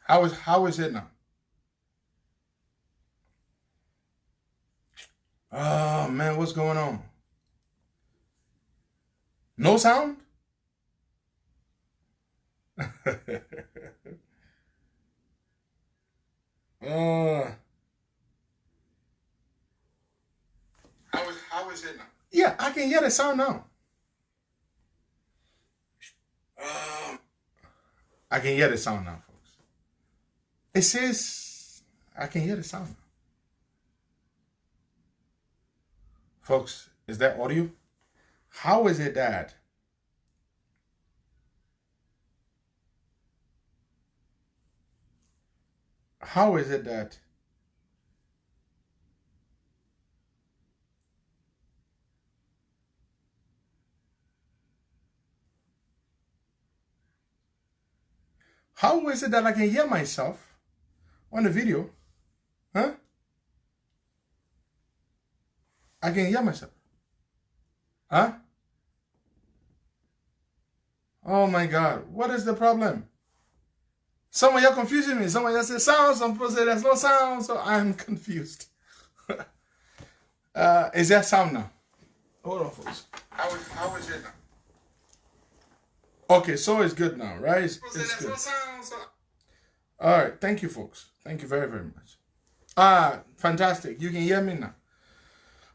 How is it now? Oh man, what's going on? No sound? uh, how is it now? Yeah, I can hear the sound now. Um, I can hear the sound now, folks. It says I can hear the sound. Folks, is that audio? How is it that? How is it that? How is it that I can hear myself on the video? Huh? I can hear myself. Huh? Oh my God. What is the problem? Some of you are confusing me. Some of you say sound, some people say there's no sound, so I'm confused. Is there sound now? Hold on, folks. How is it now? Okay, so it's good now, right? It's good. All right, thank you, folks. Thank you very, very much. Fantastic. You can hear me now.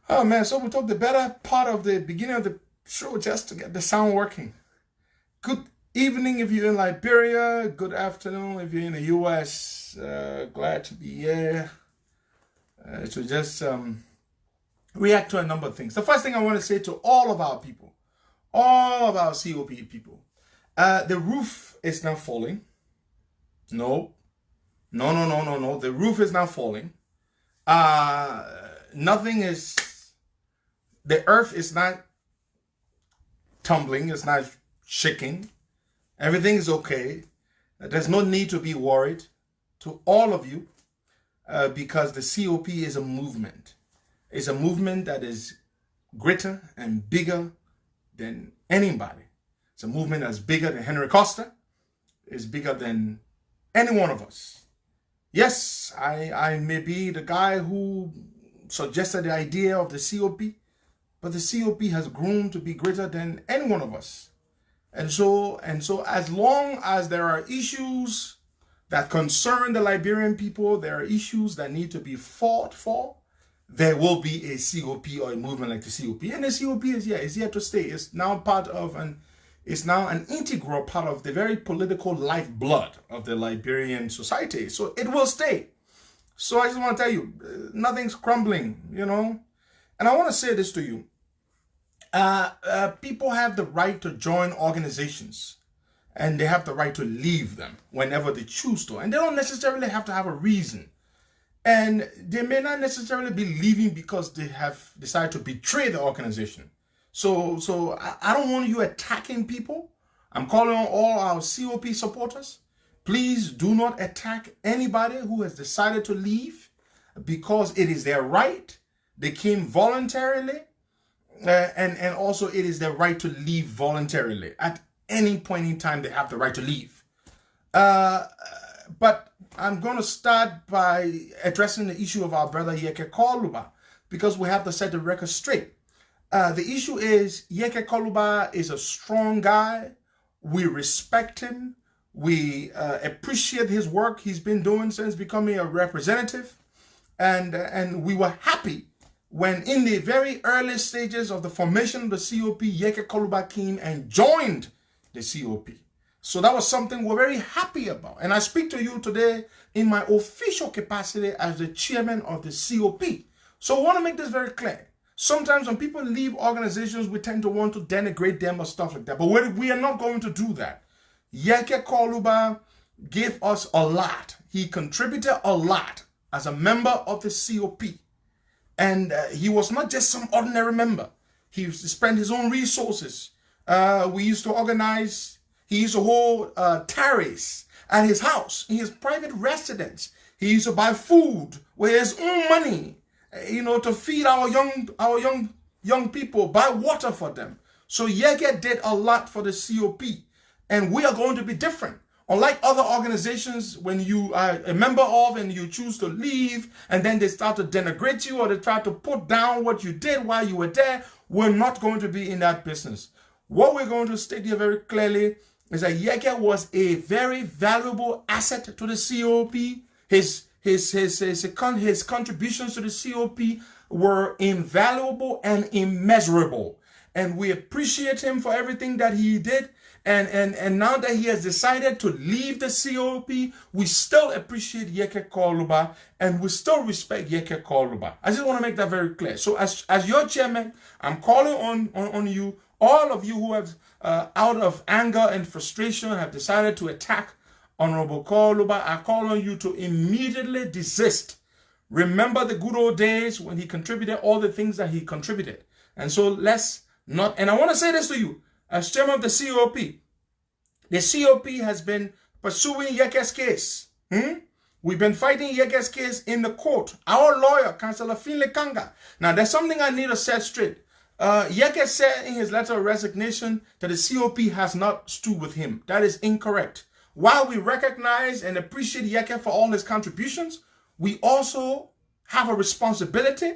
Oh man, so we took the better part of the beginning of the show just to get the sound working. Good evening if you're in Liberia. Good afternoon if you're in the US. Glad to be here to just react to a number of things. The first thing I want to say to all of our people, all of our COP people, the roof is not falling. No. The roof is not falling. Nothing is, the earth is not tumbling. It's not shaking. Everything is okay. There's no need to be worried to all of you because the COP is a movement. It's a movement that is greater and bigger than anybody. It's a movement that's bigger than Henry Costa. It's bigger than any one of us. Yes, I may be the guy who suggested the idea of the COP, but the COP has grown to be greater than any one of us. And so as long as there are issues that concern the Liberian people, there are issues that need to be fought for, there will be a COP or a movement like the COP. And the COP is here to stay. It's now an integral part of the very political lifeblood of the Liberian society. So it will stay. So I just want to tell you, nothing's crumbling, you know. And I want to say this to you. People have the right to join organizations and they have the right to leave them whenever they choose to. And they don't necessarily have to have a reason. And they may not necessarily be leaving because they have decided to betray the organization. So I don't want you attacking people. I'm calling on all our COP supporters. Please do not attack anybody who has decided to leave because it is their right. They came voluntarily. And also it is their right to leave voluntarily. At any point in time, they have the right to leave. But I'm going to start by addressing the issue of our brother Yekeh because we have to set the record straight. The issue is Yekeh is a strong guy. We respect him. We appreciate his work he's been doing since becoming a representative. And we were happy when in the very early stages of the formation of the COP, Yekeh came and joined the COP. So that was something we're very happy about. And I speak to you today in my official capacity as the chairman of the COP. So I want to make this very clear. Sometimes when people leave organizations, we tend to want to denigrate them or stuff like that. But we are not going to do that. Yekeh gave us a lot. He contributed a lot as a member of the COP. And he was not just some ordinary member. He used to spend his own resources. We used to organize, he used to hold tarries at his house, in his private residence. He used to buy food with his own money, you know, to feed our young people, buy water for them. So Yekeh did a lot for the COP. And we are going to be different. Unlike other organizations, when you are a member of and you choose to leave and then they start to denigrate you or they try to put down what you did while you were there, we're not going to be in that business. What we're going to state here very clearly is that Yekeh was a very valuable asset to the COP. His contributions to the COP were invaluable and immeasurable. And we appreciate him for everything that he did. And now that he has decided to leave the COP, we still appreciate Yekeh Koluba and we still respect Yekeh Koluba. I just want to make that very clear. So as your chairman, I'm calling on you, all of you who have, out of anger and frustration, have decided to attack Honorable Koluba. I call on you to immediately desist. Remember the good old days when he contributed all the things that he contributed. And so let's not, and I want to say this to you, as chairman of the COP has been pursuing Yekeh's case. We've been fighting Yekeh's case in the court. Our lawyer, Councillor Finley Kanga. Now, there's something I need to set straight. Yekeh said in his letter of resignation that the COP has not stood with him. That is incorrect. While we recognize and appreciate Yekeh for all his contributions, we also have a responsibility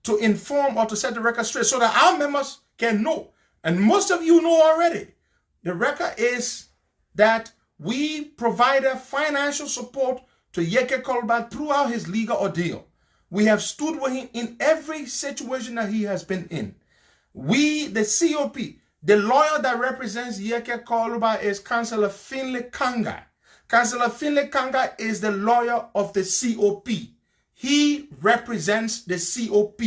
to inform or to set the record straight so that our members can know. And most of you know already. The record is that we provided financial support to Yekeh Koluba throughout his legal ordeal. We have stood with him in every situation that he has been in. We, the COP, the lawyer that represents Yekeh Koluba is Councillor Finley Kanga. Councillor Finley Kanga is the lawyer of the COP. He represents the COP.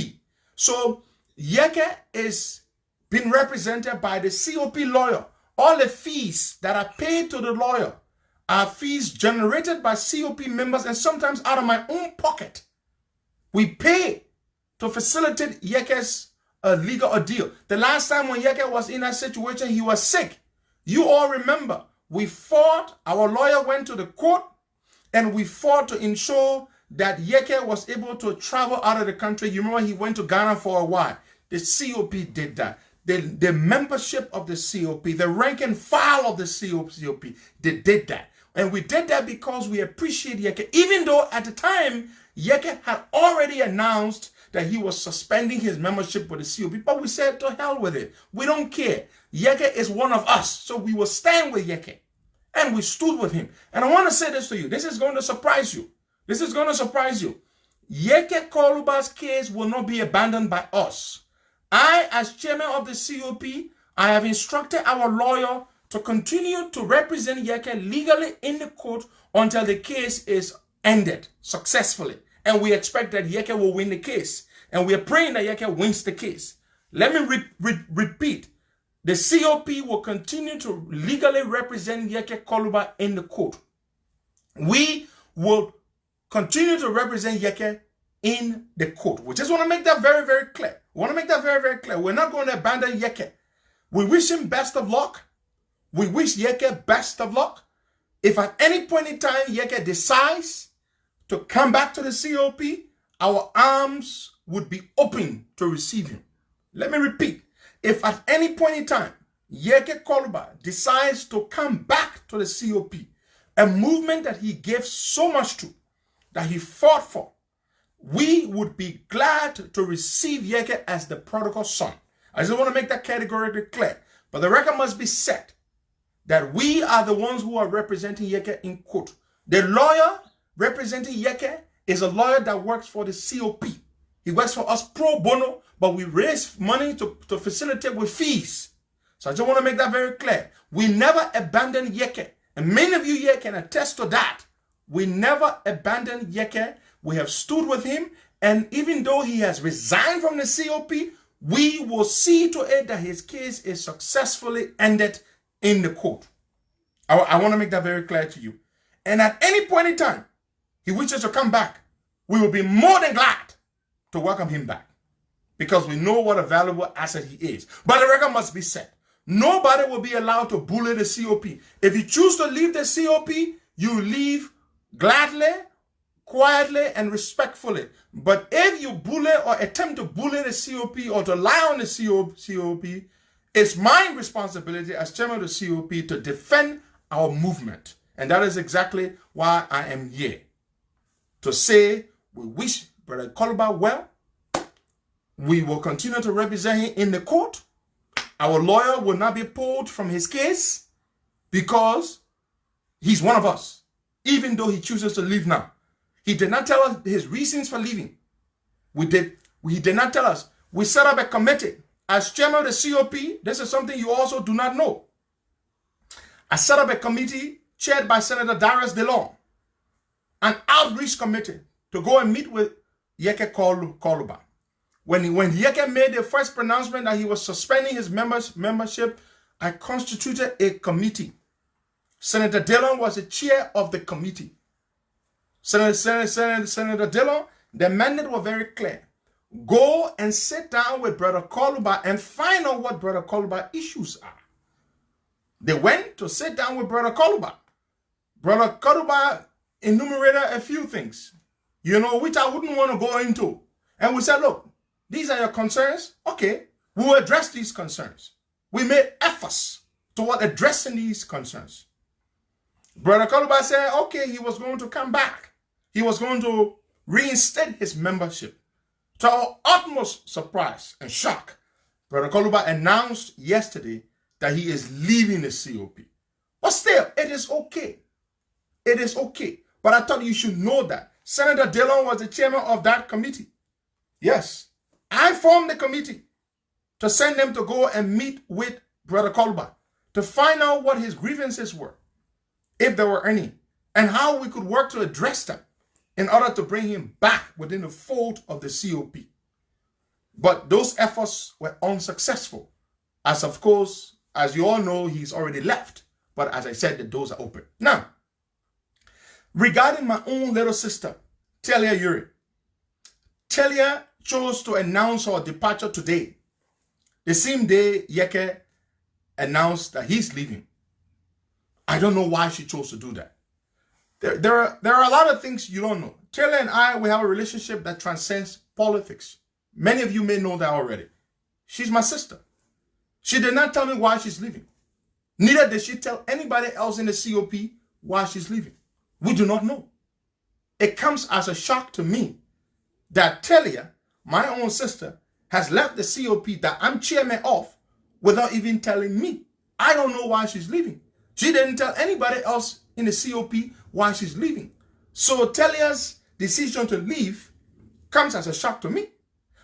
So Yekeh is being represented by the COP lawyer. All the fees that are paid to the lawyer are fees generated by COP members and sometimes out of my own pocket. We pay to facilitate Yekeh's legal ordeal. The last time when Yekeh was in that situation, he was sick. You all remember, we fought, our lawyer went to the court, and we fought to ensure that Yekeh was able to travel out of the country. You remember he went to Ghana for a while. The COP did that. The membership of the COP, the rank and file of the COP, they did that. And we did that because we appreciate Yekeh, even though at the time, Yekeh had already announced that he was suspending his membership with the COP, but we said to hell with it. We don't care. Yekeh is one of us, so we will stand with Yekeh. And we stood with him. And I want to say this to you. This is going to surprise you. This is going to surprise you. Yekeh Koluba's case will not be abandoned by us. I, as chairman of the COP, I have instructed our lawyer to continue to represent Yekeh legally in the court until the case is ended successfully. And we expect that Yekeh will win the case. And we are praying that Yekeh wins the case. Let me repeat. The COP will continue to legally represent Yekeh Koluba in the court. We will continue to represent Yekeh in the court. We just want to make that very, very clear. We want to make that very, very clear. We're not going to abandon Yekeh. We wish him best of luck. We wish Yekeh best of luck. If at any point in time Yekeh decides to come back to the COP, our arms would be open to receive him. Let me repeat. If at any point in time Yekeh Koluba decides to come back to the COP, a movement that he gave so much to, that he fought for, we would be glad to receive Yekeh as the prodigal son. I just want to make that categorically clear. But the record must be set that we are the ones who are representing Yekeh in court. The lawyer representing Yekeh is a lawyer that works for the COP. He works for us pro bono, but we raise money to facilitate with fees. So I just want to make that very clear. We never abandoned Yekeh. And many of you here can attest to that. We never abandoned Yekeh. We have stood with him. And even though he has resigned from the COP, we will see to it that his case is successfully ended in the court. I want to make that very clear to you. And at any point in time, he wishes to come back, we will be more than glad to welcome him back. Because we know what a valuable asset he is. But the record must be set. Nobody will be allowed to bully the COP. If you choose to leave the COP, you leave gladly, quietly, and respectfully. But if you bully or attempt to bully the COP or to lie on the COP, it's my responsibility as chairman of the COP to defend our movement. And that is exactly why I am here. To say we wish Brother Koluba well. We will continue to represent him in the court. Our lawyer will not be pulled from his case because he's one of us, even though he chooses to leave now. He did not tell us his reasons for leaving. He did not tell us. We set up a committee. As chairman of the COP, this is something you also do not know. I set up a committee chaired by Senator Darius DeLong, an outreach committee to go and meet with Yekeh Koluba. When Yekeh made the first pronouncement that he was suspending his membership, I constituted a committee. Senator DeLong was the chair of the committee. Senator DeLong, the mandate was very clear. Go and sit down with Brother Koluba and find out what Brother Koluba's issues are. They went to sit down with Brother Koluba. Brother Koluba enumerated a few things, which I wouldn't want to go into. And we said, look, these are your concerns. Okay, we will address these concerns. We made efforts toward addressing these concerns. Brother Koluba said, okay, he was going to come back. He was going to reinstate his membership. To our utmost surprise and shock, Brother Koluba announced yesterday that he is leaving the COP. But still, it is okay. It is okay. But I thought you should know that. Senator DeLong was the chairman of that committee. Yes, I formed the committee to send them to go and meet with Brother Koluba to find out what his grievances were, if there were any, and how we could work to address them in order to bring him back within the fold of the COP. But those efforts were unsuccessful, as of course, as you all know, he's already left. But as I said, the doors are open. Now, regarding my own little sister, Telia Yuri, Telia chose to announce her departure today, the same day Yekeh announced that he's leaving. I don't know why she chose to do that. There are a lot of things you don't know. Telia and I, we have a relationship that transcends politics. Many of you may know that already. She's my sister. She did not tell me why she's leaving. Neither did she tell anybody else in the COP why she's leaving. We do not know. It comes as a shock to me that Telia, my own sister, has left the COP that I'm chairman of without even telling me. I don't know why she's leaving. She didn't tell anybody else in the COP why she's leaving. So Telia's decision to leave comes as a shock to me.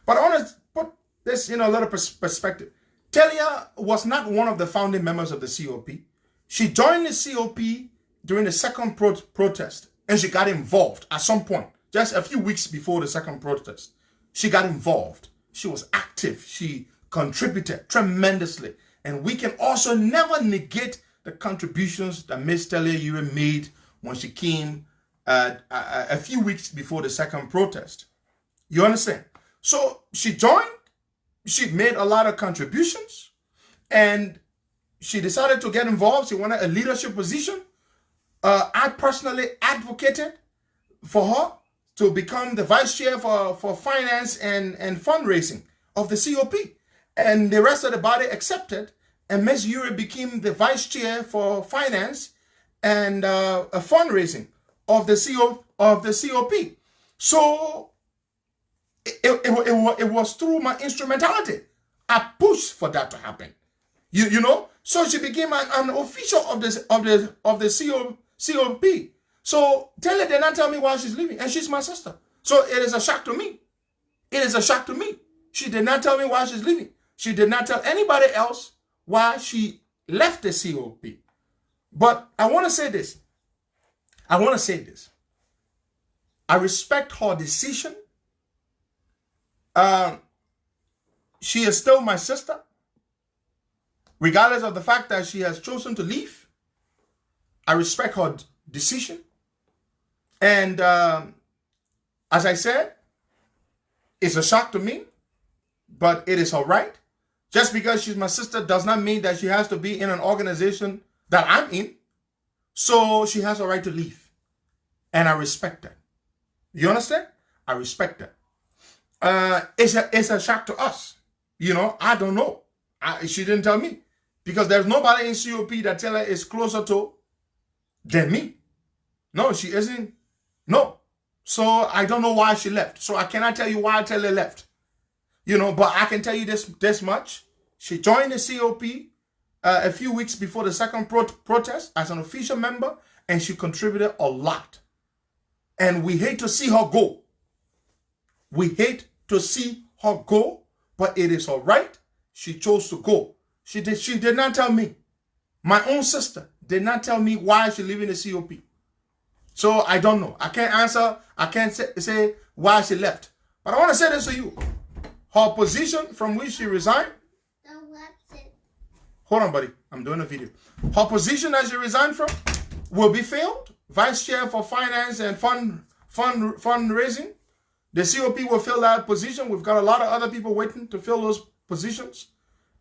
But I want to put this in a little perspective. Telia was not one of the founding members of the COP. She joined the COP during the second protest, and she got involved at some point, just a few weeks before the second protest. She got involved. She was active. She contributed tremendously. And we can also never negate the contributions that Ms. Telia Yuri made when she came a few weeks before the second protest. You understand? So she joined. She made a lot of contributions. And she decided to get involved. She wanted a leadership position. I personally advocated for her to become the vice chair for finance and fundraising of the COP. And the rest of the body accepted. And Ms. Yuri became the vice chair for finance and fundraising of the COP. So it was through my instrumentality. I pushed for that to happen. You know? So she became an official of the COP. So Telia did not tell me why she's leaving, and she's my sister. So it is a shock to me. It is a shock to me. She did not tell me why she's leaving. She did not tell anybody else why she left the COP. But I want to say this. I respect her decision. She is still my sister. Regardless of the fact that she has chosen to leave, I respect her decision. And as I said, it's a shock to me, but it is her right. Just because she's my sister does not mean that she has to be in an organization that I'm in. So she has a right to leave. And I respect that. You understand? I respect that. It's a shock to us. You know, I don't know. She didn't tell me. Because there's nobody in COP that Telia is closer to than me. No, she isn't. No. So I don't know why she left. So I cannot tell you why Telia left. You know, but I can tell you this much. She joined the COP a few weeks before the second protest as an official member, and she contributed a lot. And we hate to see her go. We hate to see her go, but it is all right. She chose to go. She did not tell me. My own sister did not tell me why she leaving the COP. So I don't know. I can't answer. I can't say why she left. But I want to say this to you. Her position from which she resigned. Hold on, buddy. I'm doing a video. Her position that she resigned from will be filled. Vice Chair for Finance and Fundraising. The COP will fill that position. We've got a lot of other people waiting to fill those positions.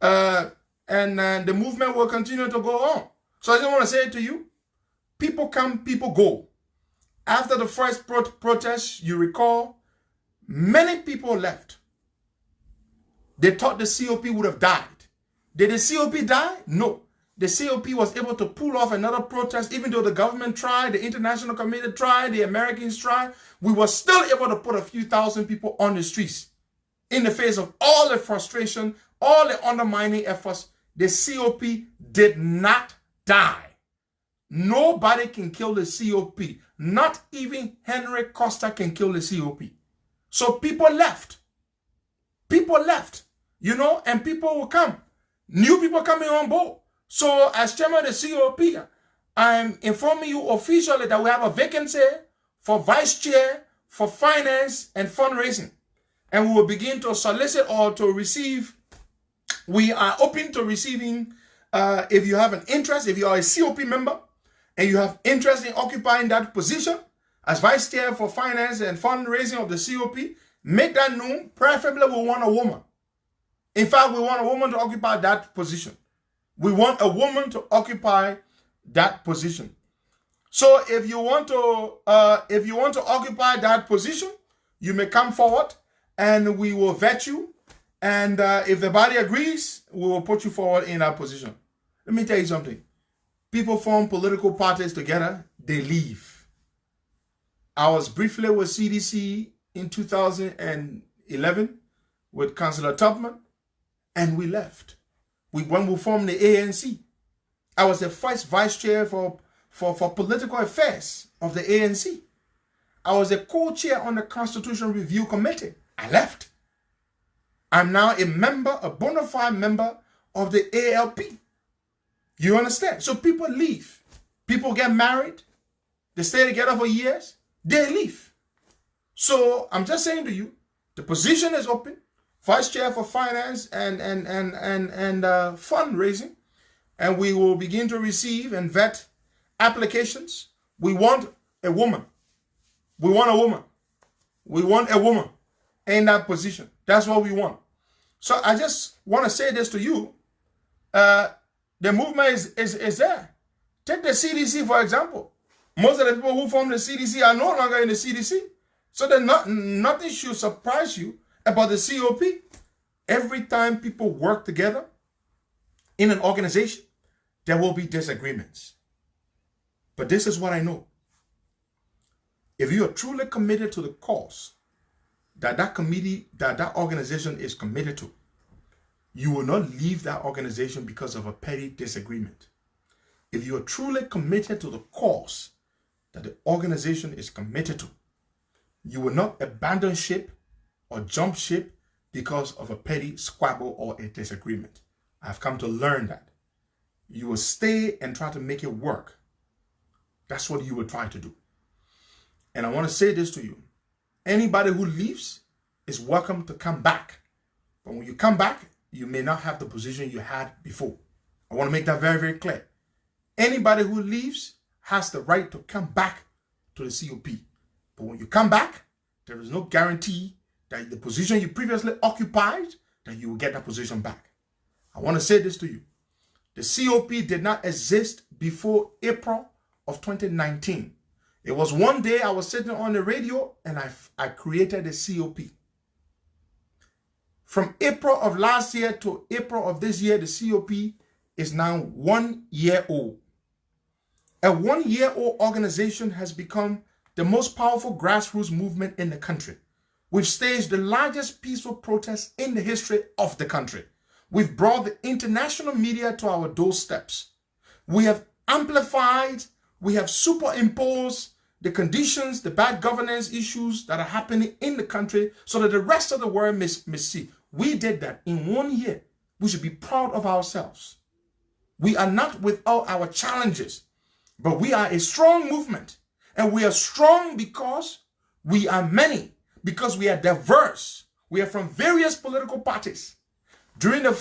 And the movement will continue to go on. So I just want to say it to you. People come, people go. After the first protest, you recall, many people left. They thought the COP would have died. Did the COP die? No. The COP was able to pull off another protest, even though the government tried, the international community tried, the Americans tried. We were still able to put a few thousand people on the streets. In the face of all the frustration, all the undermining efforts, the COP did not die. Nobody can kill the COP. Not even Henry Costa can kill the COP. So people left. People left, you know, and people will come. New people coming on board. So as chairman of the COP, I'm informing you officially that we have a vacancy for vice chair for finance and fundraising. And we will begin to solicit or to receive. We are open to receiving, if you have an interest, if you are a COP member, and you have interest in occupying that position as vice chair for finance and fundraising of the COP, make that known. Preferably, we want a woman. In fact, we want a woman to occupy that position. We want a woman to occupy that position. So if you want to occupy that position, you may come forward and we will vet you. And if the body agrees, we will put you forward in that position. Let me tell you something. People form political parties together, they leave. I was briefly with CDC in 2011 with Councillor Tubman, and we left. When we formed the ANC, I was the first vice chair for political affairs of the ANC. I was a co-chair on the Constitution Review Committee. I left. I'm now a member, a bona fide member of the ALP. You understand? So people leave. People get married. They stay together for years. They leave. So I'm just saying to you, the position is open. Vice chair for finance and fundraising. And we will begin to receive and vet applications. We want a woman. We want a woman. We want a woman in that position. That's what we want. So I just want to say this to you. The movement is there. Take the CDC, for example. Most of the people who form the CDC are no longer in the CDC. So then nothing should surprise you about the COP. Every time people work together in an organization, there will be disagreements. But this is what I know. If you are truly committed to the cause that committee, that organization is committed to, you will not leave that organization because of a petty disagreement. If you are truly committed to the cause that the organization is committed to, you will not abandon ship or jump ship because of a petty squabble or a disagreement. I've come to learn that. You will stay and try to make it work. That's what you will try to do. And I want to say this to you. Anybody who leaves is welcome to come back. But when you come back, you may not have the position you had before. I want to make that very, very clear. Anybody who leaves has the right to come back to the COP. But when you come back, there is no guarantee that the position you previously occupied, that you will get that position back. I want to say this to you. The COP did not exist before April of 2019. It was one day I was sitting on the radio and I created the COP. From April of last year to April of this year, the COP is now 1 year old. A 1-year-old organization has become the most powerful grassroots movement in the country. We've staged the largest peaceful protest in the history of the country. We've brought the international media to our doorsteps. We have amplified, we have superimposed the conditions, the bad governance issues that are happening in the country so that the rest of the world may see. We did that in 1 year. We should be proud of ourselves. We are not without our challenges, but we are a strong movement. And we are strong because we are many, because we are diverse. We are from various political parties. During the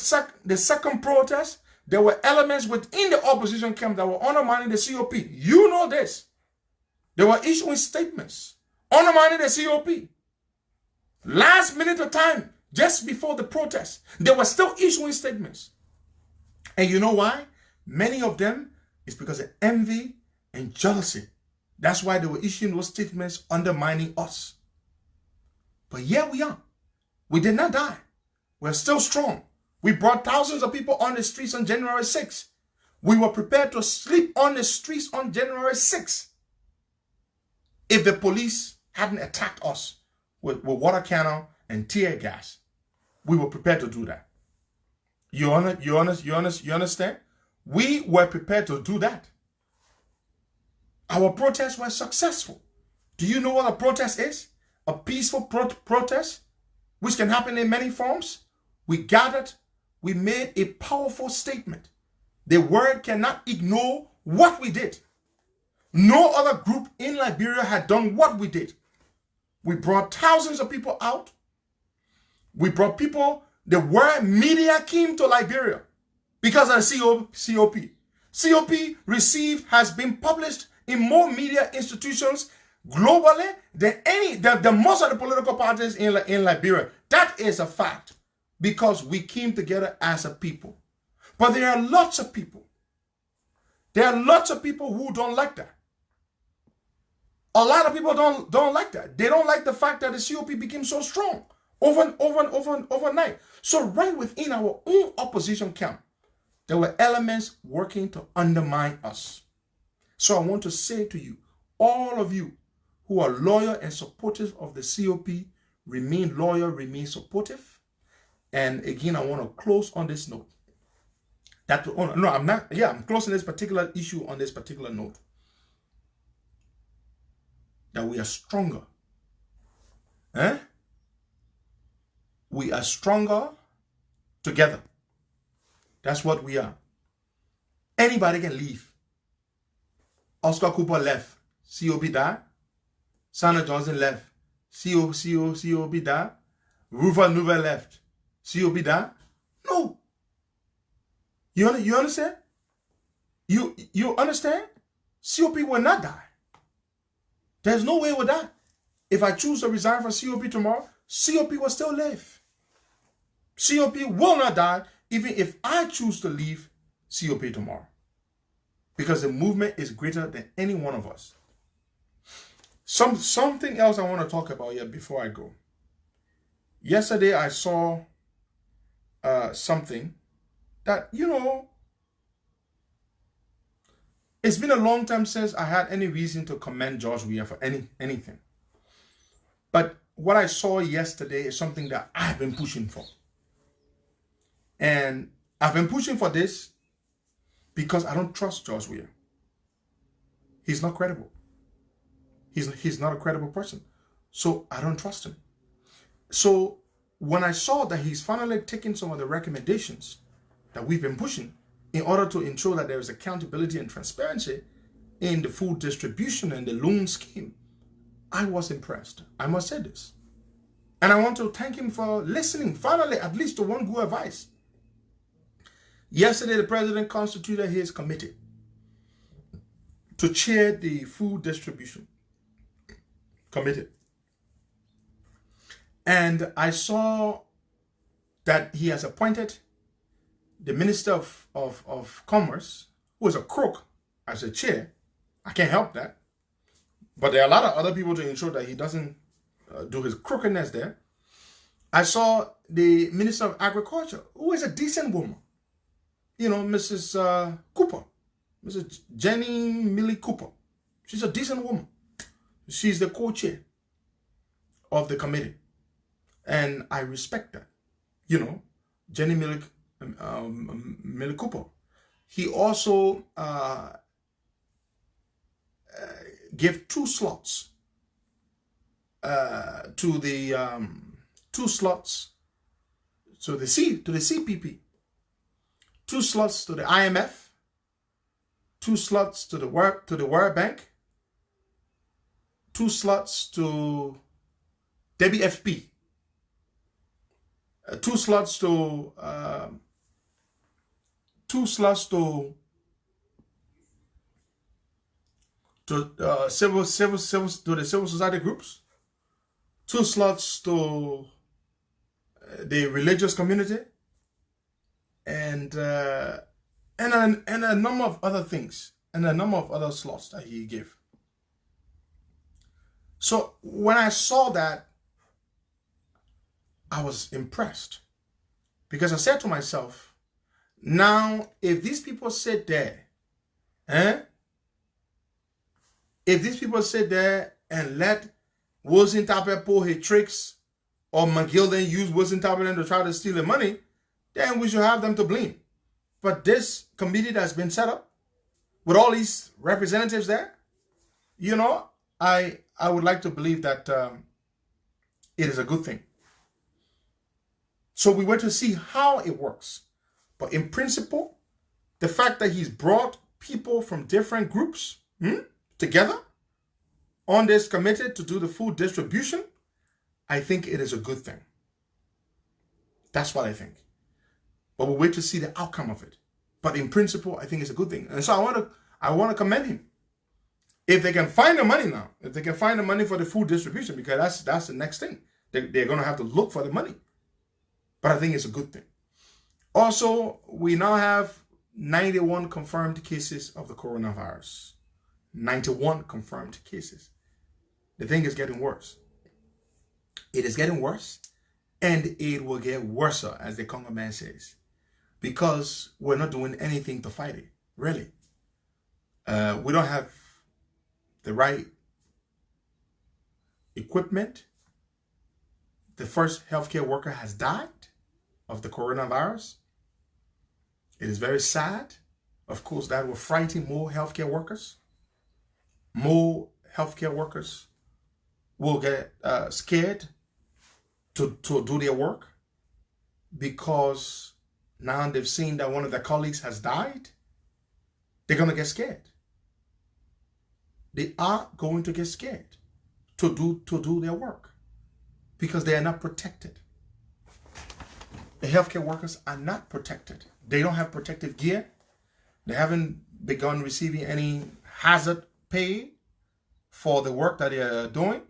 second protest, there were elements within the opposition camp that were undermining the COP. You know this. They were issuing statements undermining the COP. Last minute of time, just before the protest, they were still issuing statements. And you know why? Many of them is because of envy and jealousy. That's why they were issuing those statements undermining us. But here we are. We did not die. We're still strong. We brought thousands of people on the streets on January 6th. We were prepared to sleep on the streets on January 6th. If the police hadn't attacked us with water cannon and tear gas, we were prepared to do that. You understand? We were prepared to do that. Our protests were successful. Do you know what a protest is? A peaceful protest, which can happen in many forms. We gathered, we made a powerful statement. The world cannot ignore what we did. No other group in Liberia had done what we did. We brought thousands of people out. We brought people, the world media came to Liberia because of the COP. COP has been published in more media institutions globally than the most of the political parties in Liberia. That is a fact because we came together as a people. But there are lots of people. There are lots of people who don't like that. A lot of people don't like that. They don't like the fact that the COP became so strong overnight. So right within our own opposition camp, there were elements working to undermine us. So I want to say to you, all of you who are loyal and supportive of the COP, remain loyal, remain supportive. And again, I want to close on this note. I'm closing this particular issue on this particular note. That we are stronger. We are stronger together. That's what we are. Anybody can leave. Oscar Cooper left. COP died. Sandra Johnson left. COP died. Rufus Nouvel left. COP died. No. You understand? You understand? COP will not die. There's no way with that. If I choose to resign from COP tomorrow, COP will still live. COP will not die even if I choose to leave COP tomorrow. Because the movement is greater than any one of us. Something else I want to talk about here before I go. Yesterday I saw something that, it's been a long time since I had any reason to commend George Weah for anything. But what I saw yesterday is something that I've been pushing for. And I've been pushing for this because I don't trust George Weah. He's not credible. He's not a credible person. So I don't trust him. So when I saw that he's finally taking some of the recommendations that we've been pushing in order to ensure that there is accountability and transparency in the food distribution and the loan scheme, I was impressed. I must say this. And I want to thank him for listening, finally, at least to one good advice. Yesterday, the president constituted his committee to chair the food distribution committee. And I saw that he has appointed the Minister of Commerce, who is a crook, as a chair. I can't help that. But there are a lot of other people to ensure that he doesn't do his crookedness there. I saw the Minister of Agriculture, who is a decent woman. Mrs. Cooper. Mrs. Jenny Millie Cooper. She's a decent woman. She's the co-chair of the committee. And I respect that. You know, Jenny Millie Cooper. He also gave 2 slots to the 2 slots to the CPP, 2 slots to the IMF, 2 slots to the World Bank, 2 slots to WFP, 2 slots to the civil society groups, 2 slots to the religious community, and a number of other things, and a number of other slots that he gave. So when I saw that, I was impressed, because I said to myself, now if these people sit there, if these people sit there and let Wilson Tapper pull his tricks, or McGilden use Wilson Tapper to try to steal the money, then we should have them to blame. But this committee that's been set up with all these representatives there, you know, I would like to believe that it is a good thing. So we went to see how it works. But in principle, the fact that he's brought people from different groups together on this committee to do the food distribution, I think it is a good thing. That's what I think. But we'll wait to see the outcome of it. But in principle, I think it's a good thing. And so I want to commend him. If they can find the money now, if they can find the money for the food distribution, because that's the next thing. They're going to have to look for the money. But I think it's a good thing. Also, we now have 91 confirmed cases of the coronavirus. 91 confirmed cases. The thing is getting worse. It is getting worse, and it will get worse, as the Congo man says, because we're not doing anything to fight it, really. We don't have the right equipment. The first healthcare worker has died of the coronavirus. It is very sad. Of course, that will frighten more healthcare workers. More healthcare workers will get scared to do their work, because now they've seen that one of their colleagues has died. They're going to get scared. They are going to get scared to do their work, because they are not protected. The healthcare workers are not protected. They don't have protective gear. They haven't begun receiving any hazard pay for the work that they are doing.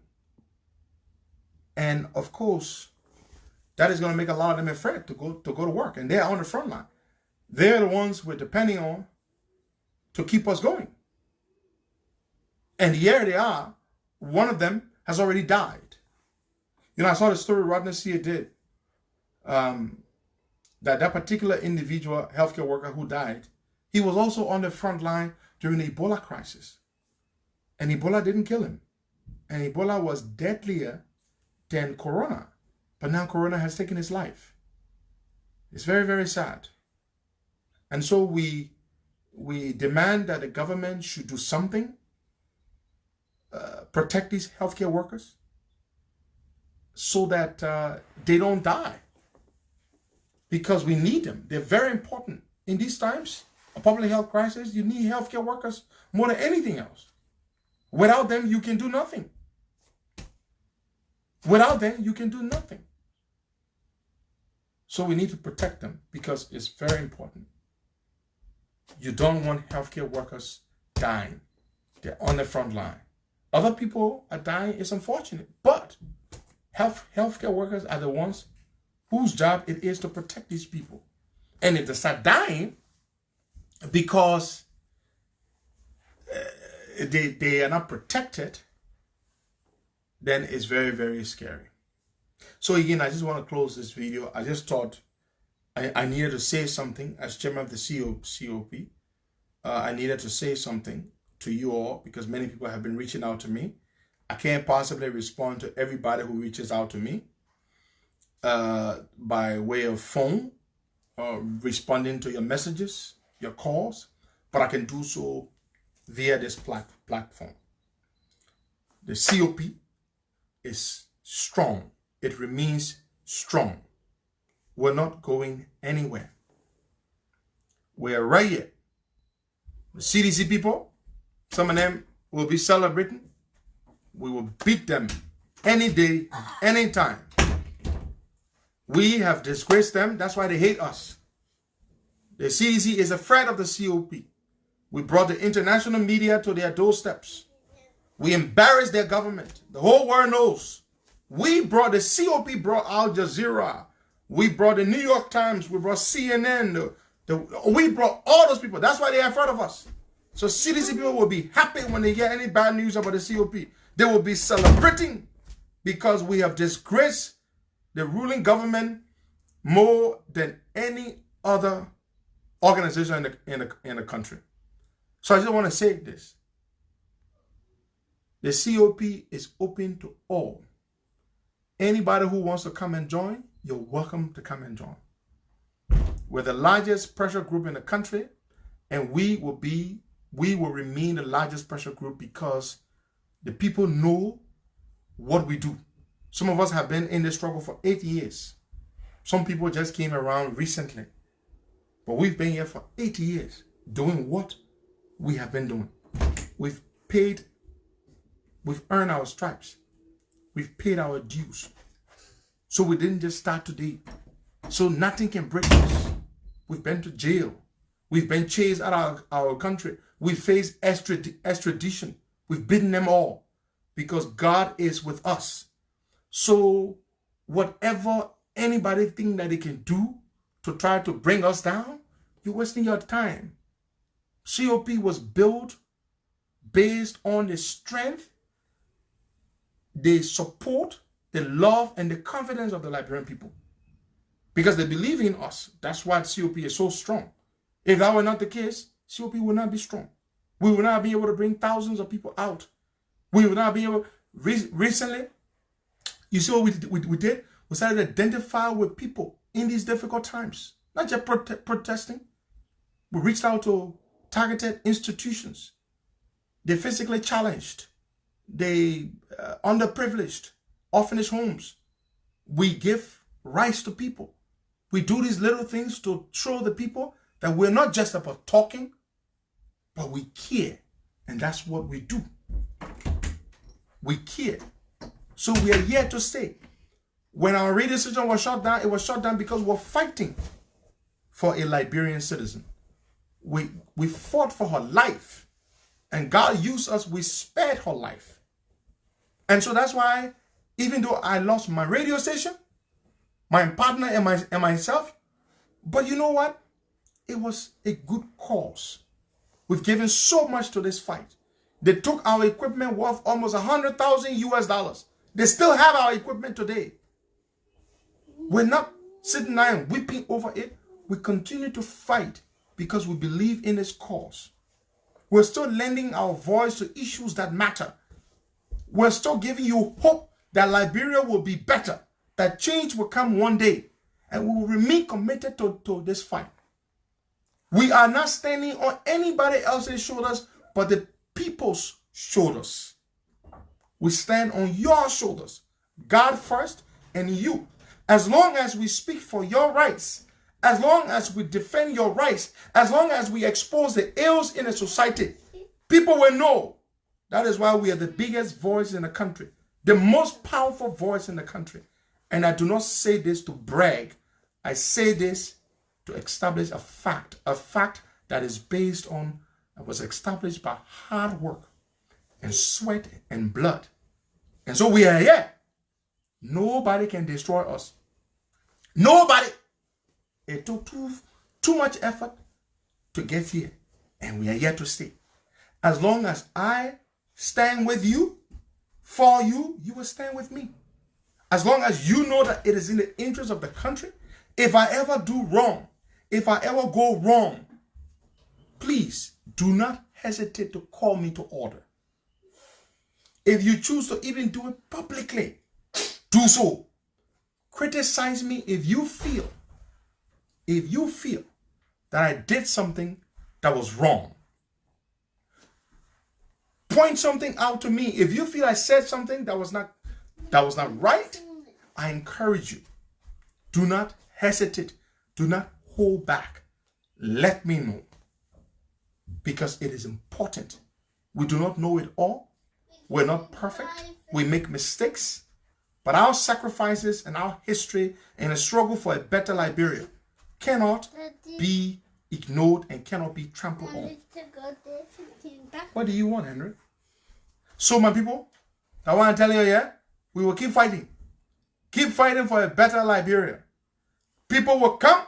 And of course, that is going to make a lot of them afraid to go to work. And they're on the front line. They're the ones we're depending on to keep us going. And here they are. One of them has already died. You know, I saw the story Rodney Sear did. That particular individual healthcare worker who died, he was also on the front line during the Ebola crisis. And Ebola didn't kill him. And Ebola was deadlier than Corona. But now Corona has taken his life. It's very, very sad. And so we demand that the government should do something, protect these healthcare workers so that they don't die. Because we need them. They're very important. In these times, a public health crisis, you need healthcare workers more than anything else. Without them, you can do nothing. Without them, you can do nothing. So we need to protect them because it's very important. You don't want healthcare workers dying. They're on the front line. Other people are dying. It's unfortunate. But healthcare workers are the ones whose job it is to protect these people. And if they start dying because they are not protected, then it's very, very scary. So again, I just want to close this video. I just thought I needed to say something as chairman of the COP. I needed to say something to you all because many people have been reaching out to me. I can't possibly respond to everybody who reaches out to me by way of phone or responding to your messages, your calls, but I can do so via this platform. The COP is strong. It remains strong. We're not going anywhere. We're right here. The CDC people, some of them will be celebrating. We will beat them any day, anytime. We have disgraced them. That's why they hate us. The CDC is afraid of the COP. We brought the international media to their doorsteps. We embarrassed their government. The whole world knows. We brought the COP, brought Al Jazeera. We brought the New York Times. We brought CNN. We brought all those people. That's why they are afraid of us. So CDC people will be happy when they hear any bad news about the COP. They will be celebrating because we have disgraced the ruling government more than any other organization in the country. So I just want to say this. The COP is open to all. Anybody who wants to come and join, you're welcome to come and join. We're the largest pressure group in the country, and we will remain the largest pressure group because the people know what we do. Some of us have been in this struggle for 8 years. Some people just came around recently. But we've been here for 8 years doing what we have been doing. We've earned our stripes. We've paid our dues. So we didn't just start today. So nothing can break us. We've been to jail. We've been chased out of our country. We've faced extradition. We've beaten them all because God is with us. So whatever anybody think that they can do to try to bring us down, you're wasting your time. COP was built based on the strength, the support, the love, and the confidence of the Liberian people. Because they believe in us. That's why COP is so strong. If that were not the case, COP would not be strong. We would not be able to bring thousands of people out. We would not be able... Recently, you see what we did? We started to identify with people in these difficult times. Not just protesting. We reached out to targeted institutions. The physically challenged. The underprivileged. Orphanage homes. We give rights to people. We do these little things to show the people that we're not just about talking, but we care. And that's what we do. We care. So we are here to stay. When our radio station was shut down, it was shut down because we're fighting for a Liberian citizen. We fought for her life. And God used us, we spared her life. And so that's why, even though I lost my radio station, my partner and myself, but you know what? It was a good cause. We've given so much to this fight. They took our equipment worth almost 100,000 US dollars. They still have our equipment today. We're not sitting there and weeping over it. We continue to fight because we believe in this cause. We're still lending our voice to issues that matter. We're still giving you hope that Liberia will be better, that change will come one day, and we will remain committed to this fight. We are not standing on anybody else's shoulders but the people's shoulders. We stand on your shoulders, God first and you. As long as we speak for your rights, as long as we defend your rights, as long as we expose the ills in a society, people will know. That is why we are the biggest voice in the country, the most powerful voice in the country. And I do not say this to brag. I say this to establish a fact that is based on, that was established by hard work and sweat and blood. And so we are here. Nobody can destroy us. Nobody. It took too much effort to get here. And we are here to stay. As long as I stand with you, for you, you will stand with me. As long as you know that it is in the interest of the country, if I ever do wrong, if I ever go wrong, please do not hesitate to call me to order. If you choose to even do it publicly, do so. Criticize me if you feel that I did something that was wrong. Point something out to me. If you feel I said something that was not right, I encourage you. Do not hesitate. Do not hold back. Let me know. Because it is important. We do not know it all. We're not perfect. We make mistakes. But our sacrifices and our history and a struggle for a better Liberia cannot be ignored and cannot be trampled on. What do you want, Henry? So, my people, I want to tell you, yeah, we will keep fighting. Keep fighting for a better Liberia. People will come,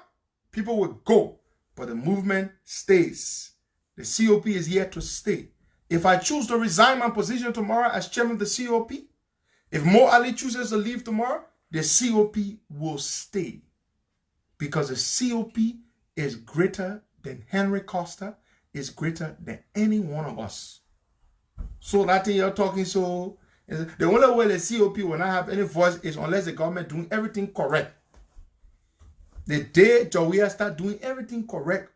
people will go, but the movement stays. The COP is here to stay. If I choose to resign my position tomorrow as chairman of the COP, if Mo Ali chooses to leave tomorrow, the COP will stay. Because the COP is greater than Henry Costa, is greater than any one of us. So that thing you're talking, so the only way the COP will not have any voice is unless the government doing everything correct. The day Jawia start doing everything correct,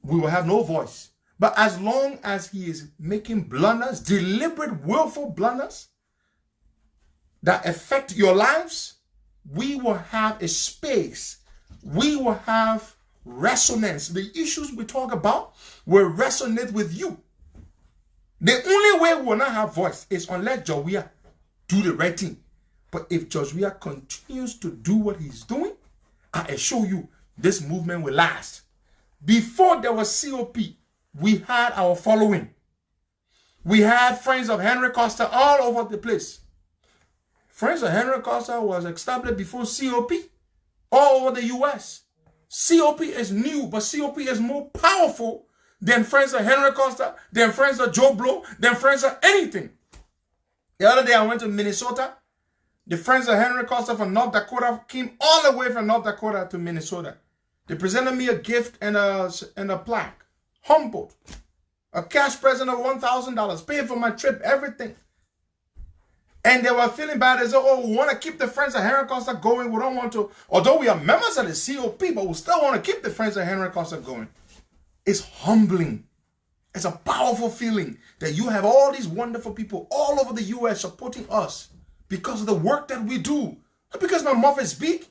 we will have no voice. But as long as he is making blunders, deliberate, willful blunders that affect your lives, we will have a space. We will have resonance. The issues we talk about will resonate with you. The only way we will not have voice is unless Jawia do the right thing. But if Jawia continues to do what he's doing, I assure you this movement will last. Before there was COP, we had our following. We had Friends of Henry Costa all over the place. Friends of Henry Costa was established before COP all over the US. COP is new, but COP is more powerful than Friends of Henry Costa, than Friends of Joe Blow, than Friends of anything. The other day I went to Minnesota. The Friends of Henry Costa from North Dakota came all the way from North Dakota to Minnesota. They presented me a gift and a plaque. Humbled. A cash present of $1,000. Paid for my trip, everything. And they were feeling bad. They said, oh, we want to keep the Friends of Henry Costa going. We don't want to, although we are members of the COP, but we still want to keep the Friends of Henry Costa going. It's humbling. It's a powerful feeling that you have all these wonderful people all over the US supporting us because of the work that we do. Not because my mouth is big,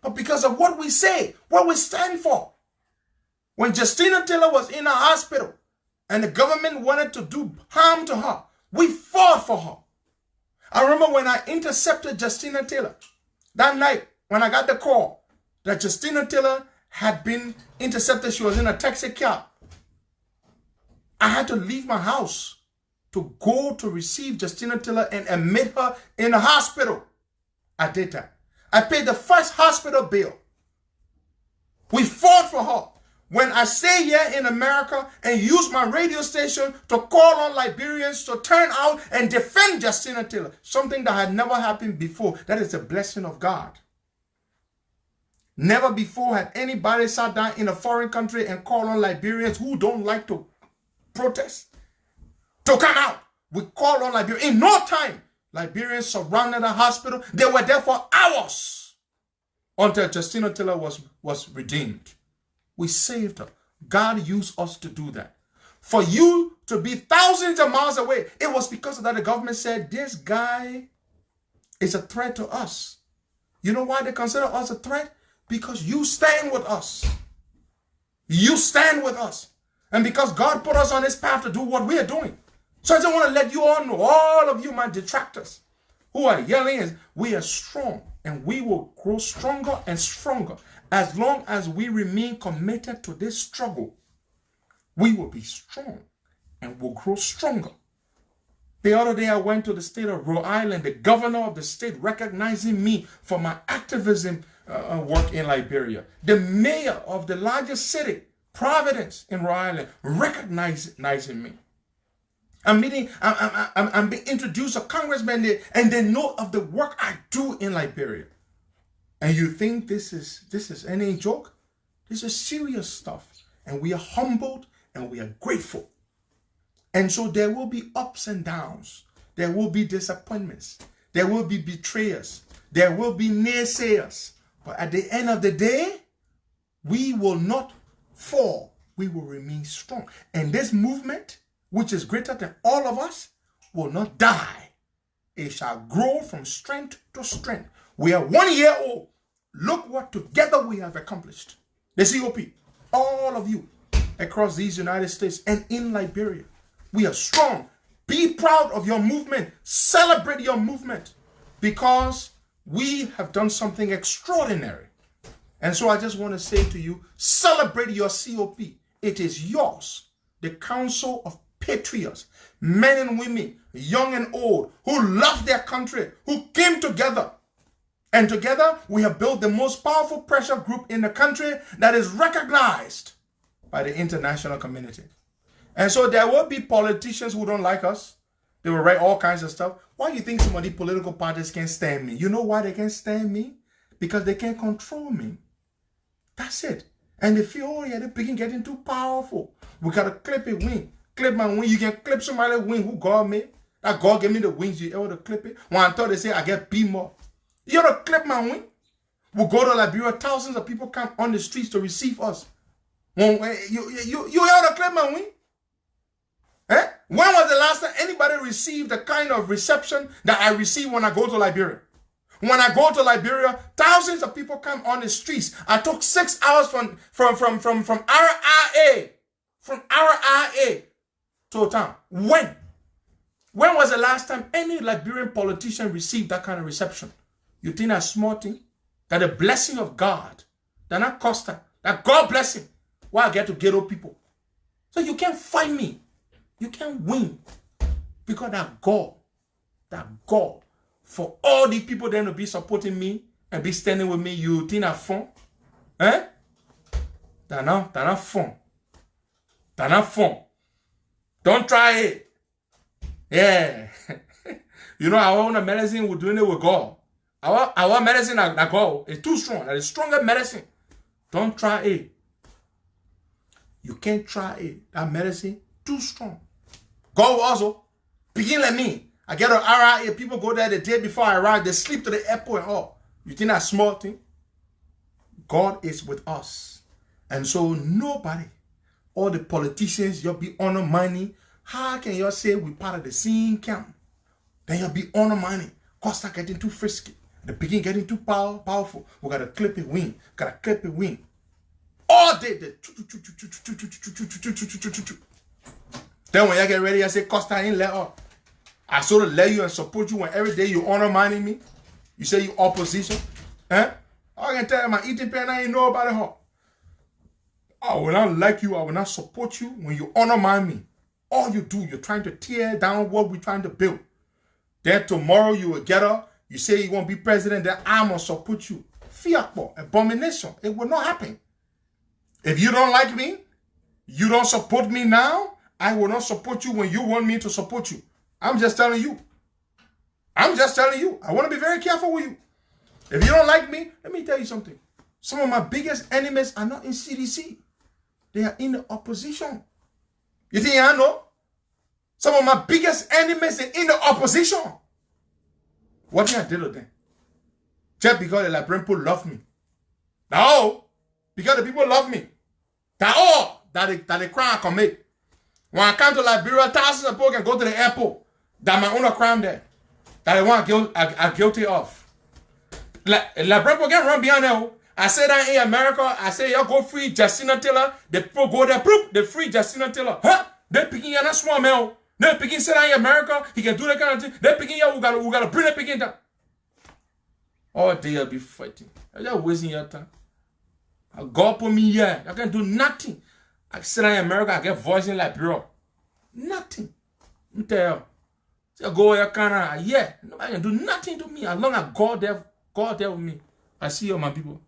but because of what we say, what we stand for. When Justina Taylor was in a hospital and the government wanted to do harm to her, we fought for her. I remember when I intercepted Justina Taylor, that night when I got the call that Justina Taylor had been intercepted, she was in a taxi cab. I had to leave my house to go to receive Justina Taylor and admit her in the hospital. I did that. I paid the first hospital bill. We fought for her. When I stay here in America and use my radio station to call on Liberians to turn out and defend Justina Taylor, something that had never happened before, that is a blessing of God. Never before had anybody sat down in a foreign country and called on Liberians who don't like to protest to come out. We called on Liberians. In no time, Liberians surrounded the hospital. They were there for hours until Justina Taylor was redeemed. We saved her. God used us to do that. For you to be thousands of miles away, it was because of that the government said, this guy is a threat to us. You know why they consider us a threat? Because you stand with us. You stand with us. And because God put us on this path to do what we are doing. So I just want to let you all know, all of you, my detractors, who are yelling, is we are strong. And we will grow stronger and stronger. As long as we remain committed to this struggle, we will be strong and will grow stronger. The other day I went to the state of Rhode Island. The governor of the state recognizing me for my activism work in Liberia. The mayor of the largest city, Providence in Rhode Island, recognizing me. I'm being introduced to congressmen there, and they know of the work I do in Liberia. And you think this is any joke? This is serious stuff. And we are humbled and we are grateful. And so there will be ups and downs. There will be disappointments. There will be betrayers. There will be naysayers. But at the end of the day, we will not fall. We will remain strong. And this movement, which is greater than all of us, will not die. It shall grow from strength to strength. We are 1 year old. Look what together we have accomplished. The COP, all of you across these United States and in Liberia, we are strong. Be proud of your movement. Celebrate your movement, because we have done something extraordinary. And so I just want to say to you, celebrate your COP. It is yours. The Council of Patriots, men and women, young and old, who love their country, who came together. And together we have built the most powerful pressure group in the country that is recognized by the international community. And so there will be politicians who don't like us. They will write all kinds of stuff. Why do you think some of the political parties can't stand me? You know why they can't stand me? Because they can't control me. That's it. And they feel, oh yeah, they're getting too powerful. We got to clip it wing. Clip my wing. You can clip somebody's wing who God made. That God gave me the wings. You able to clip it? When I thought they say I get beat more. You ought to clip my wing. We'll go to Liberia. Thousands of people come on the streets to receive us. You ought to clip my wing. Eh? When was the last time anybody received the kind of reception that I receive when I go to Liberia? When I go to Liberia, thousands of people come on the streets. I took 6 hours from our RA to town. When was the last time any Liberian politician received that kind of reception? You think that's small thing? That the blessing of God, that not Costa, that God blessing, why I get to ghetto people. So you can't fight me. You can't win. Because that God, for all the people then to be supporting me and be standing with me, you think that fun? Eh? That's not fun. That's not fun. Don't try it. Yeah. You know, our own medicine, we're doing it with God. Our medicine, that God, is too strong. That is stronger medicine. Don't try it. You can't try it. That medicine, too strong. God will also begin like me. I get an RIA. People go there the day before I arrive. They sleep to the airport and all. You think that's small thing? God is with us. And so nobody, all the politicians, you'll be undermining. How can you say we're part of the same camp? Then you'll be undermining. Costa getting too frisky. The begin getting too powerful. We got to clip it wing. Got to clip it wing. All day. Then when you get ready, I say, Costa ain't let up. I sort of let you and support you when every day you undermining me. You say you opposition. Eh? I can tell you my eating pen, I ain't know about it. I will not like you. I will not support you when you undermine me. All you do, you're trying to tear down what we're trying to build. Then tomorrow you will get up. You say you won't be president, then I'm going to support you. Fiat, abomination. It will not happen. If you don't like me, you don't support me now, I will not support you when you want me to support you. I'm just telling you. I'm just telling you. I want to be very careful with you. If you don't like me, let me tell you something. Some of my biggest enemies are not in CDC. They are in the opposition. You think I know? Some of my biggest enemies are in the opposition. What did I do to them? Just because the Liberian people love me. No. Because the people love me. That's all that the crime can make. When I come to Liberia, thousands of people can go to the airport. That my own crime there. That are guilty of. Liberian people can run beyond there. I say that in America, I say y'all go free Justina Taylor. The people go there, proof, they free Justina Taylor. Huh? They picking you not small man. They picking say that in America, he can do that kind of thing. They picking you, we gotta bring that picking down. All day you'll be fighting. You're just wasting your time. God put me here. I can do nothing. I sit in America, I get voice in Liberia. Nothing. I tell you. So go here, Canada. Yeah. Nobody can do nothing to me as long as God there with me. I see you, my people.